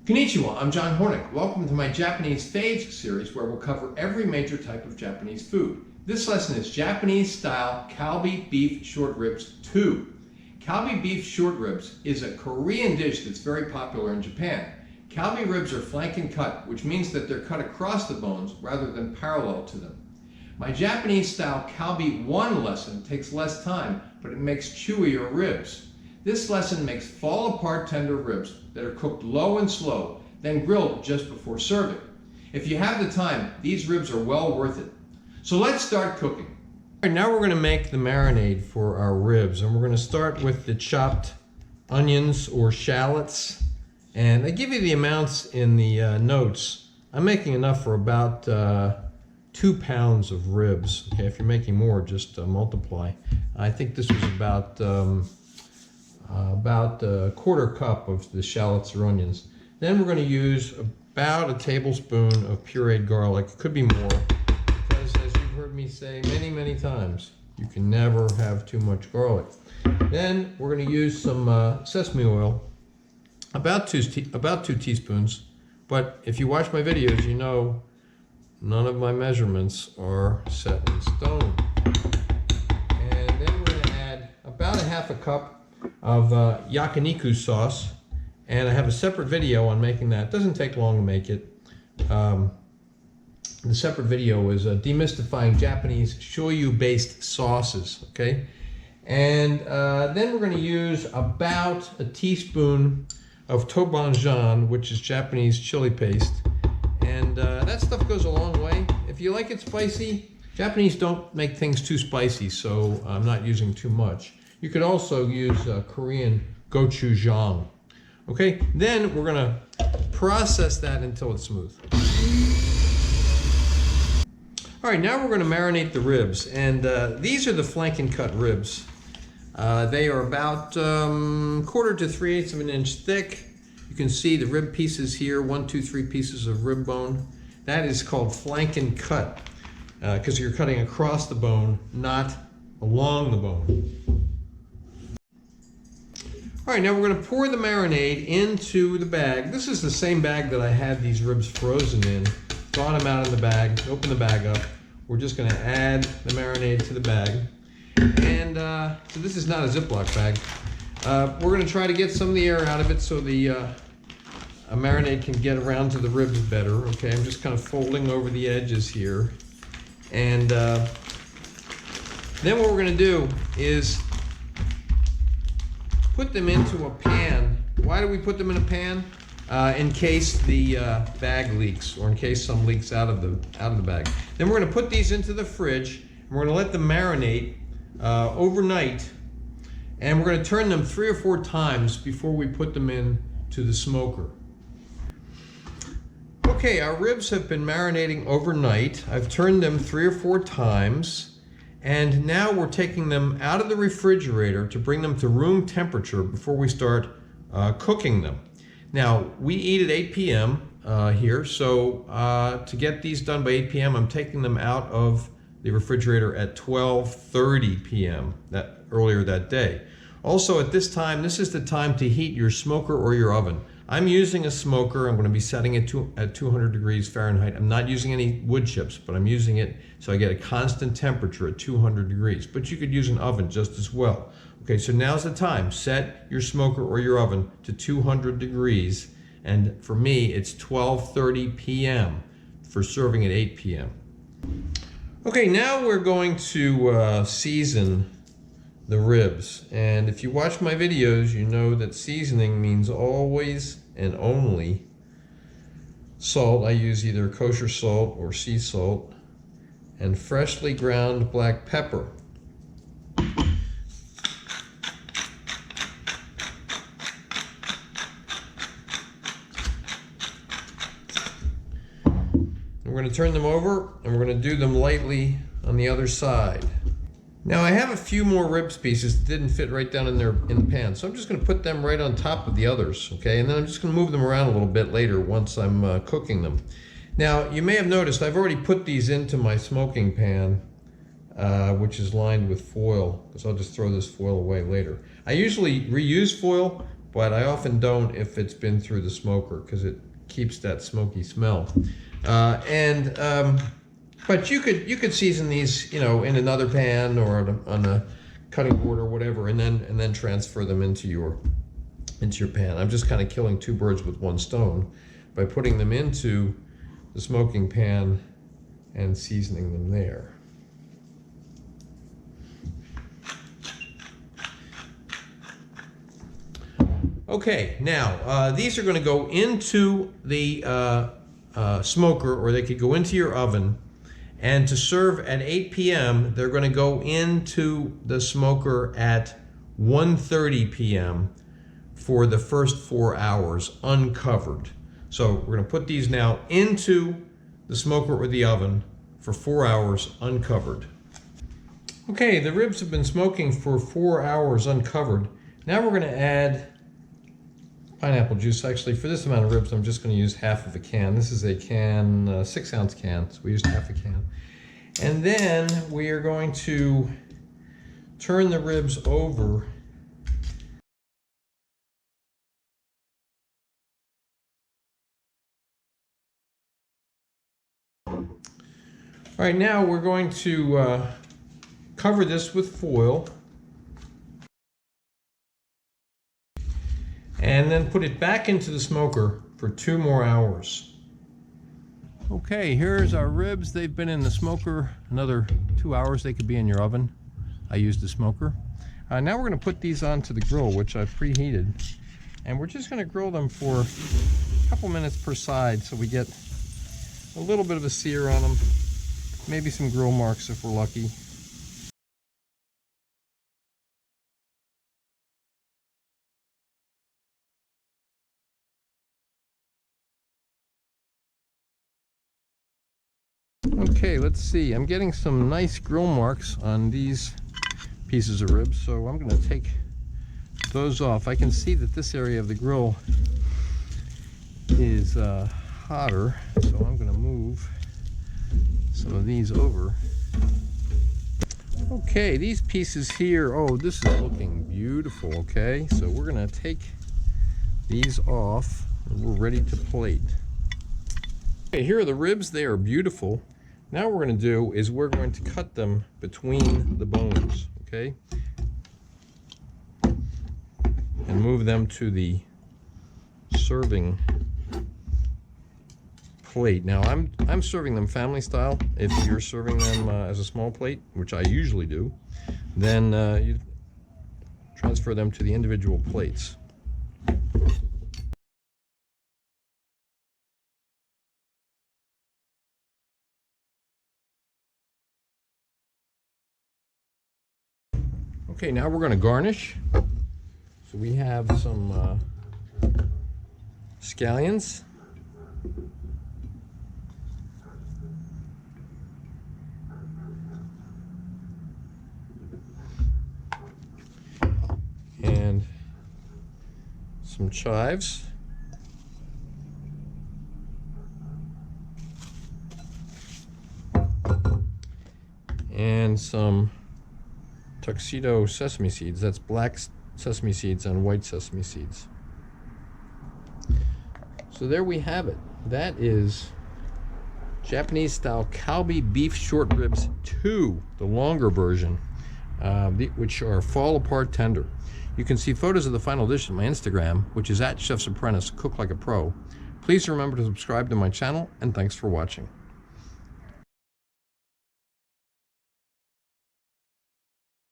Konnichiwa, I'm John Hornick. Welcome to my Japanese Faves series where we'll cover every major type of Japanese food. This lesson is Japanese-style Kalbi beef short ribs 2. Kalbi beef short ribs is a Korean dish that's very popular in Japan. Kalbi ribs are flanken cut, which means that they're cut across the bones rather than parallel to them. My Japanese-style Kalbi 1 lesson takes less time, but it makes chewier ribs. This lesson makes fall-apart tender ribs that are cooked low and slow, then grilled just before serving. If you have the time, these ribs are well worth it. So let's start cooking. All right, now we're going to make the marinade for our ribs, and we're going to start with the chopped onions or shallots. And I give you the amounts in the notes. I'm making enough for about 2 pounds of ribs. Okay, if you're making more, just multiply. I think this was about a quarter cup of the shallots or onions. Then we're going to use about a tablespoon of pureed garlic. It could be more, because as you've heard me say many times, you can never have too much garlic. Then we're going to use some sesame oil, about two teaspoons. But if you watch my videos, you know none of my measurements are set in stone. And then we're going to add about a half a cup of Yakiniku sauce, and I have a separate video on making that. It doesn't take long to make it. The separate video is Demystifying Japanese Shoyu-Based Sauces, okay? And then we're going to use about a teaspoon of Tobanjan, which is Japanese chili paste. And that stuff goes a long way. If you like it spicy, Japanese don't make things too spicy, so I'm not using too much. You could also use Korean Gochujang. Okay, then we're gonna process that until it's smooth. All right, now we're gonna marinate the ribs, and these are the flanken cut ribs. They are about 1/4 to 3/8 of an inch thick. You can see the rib pieces here, 1, 2, 3 pieces of rib bone. That is called flanken cut, because you're cutting across the bone, not along the bone. All right, now we're going to pour the marinade into the bag. This is the same bag that I had these ribs frozen in. Brought them out of the bag, open the bag up. We're just going to add the marinade to the bag. And so this is not a Ziploc bag. We're going to try to get some of the air out of it so the marinade can get around to the ribs better. Okay, I'm just kind of folding over the edges here. And then what we're going to do is put them into a pan. Why do we put them in a pan? In case the bag leaks, or in case some leaks out of the bag. Then we're going to put these into the fridge, and we're going to let them marinate overnight, and we're going to turn them 3 or 4 times before we put them into the smoker. Okay, our ribs have been marinating overnight. I've turned them 3 or 4 times. And now we're taking them out of the refrigerator to bring them to room temperature before we start cooking them. Now, we eat at 8 p.m. Here, so to get these done by 8 p.m., I'm taking them out of the refrigerator at 12:30 p.m. earlier that day. Also, at this time, this is the time to heat your smoker or your oven. I'm using a smoker. I'm going to be setting it at 200 degrees Fahrenheit. I'm not using any wood chips, but I'm using it so I get a constant temperature at 200 degrees. But you could use an oven just as well. Okay, so now's the time. Set your smoker or your oven to 200 degrees. And for me, it's 12:30 p.m. for serving at 8 p.m. Okay, now we're going to season the ribs. And if you watch my videos, you know that seasoning means always and only salt. I use either kosher salt or sea salt, and freshly ground black pepper. We're going to turn them over, and we're going to do them lightly on the other side. Now I have a few more ribs pieces that didn't fit right down in the pan, so I'm just going to put them right on top of the others, okay? And then I'm just going to move them around a little bit later once I'm cooking them. Now you may have noticed I've already put these into my smoking pan, which is lined with foil, because I'll just throw this foil away later. I usually reuse foil, but I often don't if it's been through the smoker because it keeps that smoky smell. But you could season these, you know, in another pan or on a cutting board or whatever, and then transfer them into your pan. I'm just kind of killing two birds with one stone by putting them into the smoking pan and seasoning them there. Okay, now these are going to go into the smoker, or they could go into your oven, and to serve at 8 p.m. they're going to go into the smoker at 1:30 p.m. for the first 4 hours uncovered. So we're going to put these now into the smoker or the oven for 4 hours uncovered. Okay, the ribs have been smoking for 4 hours uncovered. Now we're going to add pineapple juice. Actually, for this amount of ribs, I'm just going to use half of a can. This is a can, 6-ounce can, so we used half a can. And then we are going to turn the ribs over. All right, now we're going to cover this with foil and then put it back into the smoker for 2 more hours. Okay, here's our ribs. They've been in the smoker another 2 hours. They could be in your oven. I used the smoker. Now we're going to put these onto the grill, which I've preheated, and we're just going to grill them for a couple minutes per side so we get a little bit of a sear on them, maybe some grill marks if we're lucky. Okay, let's see. I'm getting some nice grill marks on these pieces of ribs, so I'm going to take those off. I can see that this area of the grill is hotter, so I'm going to move some of these over. Okay, these pieces here, oh, this is looking beautiful. Okay, so we're going to take these off and we're ready to plate. Okay, here are the ribs. They are beautiful. Now what we're going to do is we're going to cut them between the bones, okay? And move them to the serving plate. Now I'm serving them family style. If you're serving them as a small plate, which I usually do, then you transfer them to the individual plates. Okay, now we're going to garnish. So we have some scallions. And some chives. And some tuxedo sesame seeds. That's black sesame seeds and white sesame seeds. So there we have it. That is Japanese-style Kalbi beef short ribs 2, the longer version, which are fall apart tender. You can see photos of the final dish on my Instagram, which is @Chef's Apprentice, Cook Like a Pro. Please remember to subscribe to my channel, and thanks for watching.